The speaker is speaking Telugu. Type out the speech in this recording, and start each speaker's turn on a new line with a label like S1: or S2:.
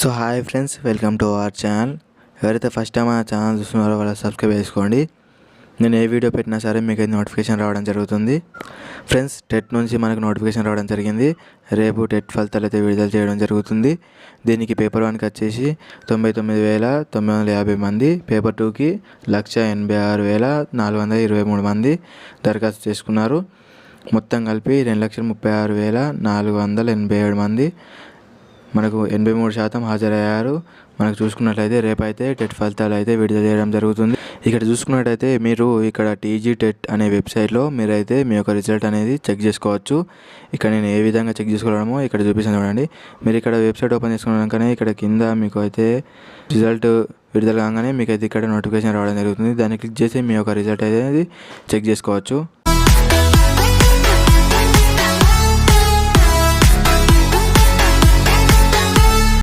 S1: So hi friends, welcome to our channel. ఎవరైతే ఫస్ట్ టైం ఆ ఛానల్ చూస్తున్నారో వాళ్ళు సబ్స్క్రైబ్ చేసుకోండి. నేను ఏ వీడియో పెట్టినా సరే మీకు అయితే నోటిఫికేషన్ రావడం జరుగుతుంది. ఫ్రెండ్స్, టెట్ నుంచి మనకు నోటిఫికేషన్ రావడం జరిగింది. రేపు టెట్ ఫలితాలు అయితే విడుదల చేయడం జరుగుతుంది. దీనికి పేపర్ 1కి వచ్చేసి 99,950 మంది, పేపర్ 2కి 186,423 మంది దరఖాస్తు చేసుకున్నారు. మొత్తం కలిపి 2,36,487 మంది మనకు 83% హాజరయ్యారు. మనకు చూసుకున్నట్లయితే రేపైతే టెట్ ఫలితాలు అయితే విడుదల చేయడం జరుగుతుంది. ఇక్కడ చూసుకున్నట్టయితే మీరు ఇక్కడ టీజీ టెట్ అనే వెబ్సైట్లో మీరైతే మీ యొక్క రిజల్ట్ అనేది చెక్ చేసుకోవచ్చు. ఇక్కడ నేను ఏ విధంగా చెక్ చేసుకోవడమో ఇక్కడ చూపిస్తాను చూడండి. మీరు ఇక్కడ వెబ్సైట్ ఓపెన్ చేసుకున్నాకనే ఇక్కడ కింద మీకు అయితే రిజల్ట్ విడుదల కాగానే మీకు అయితే ఇక్కడ నోటిఫికేషన్ రావడం జరుగుతుంది. దాన్ని క్లిక్ చేసి మీ యొక్క రిజల్ట్ అనేది చెక్ చేసుకోవచ్చు.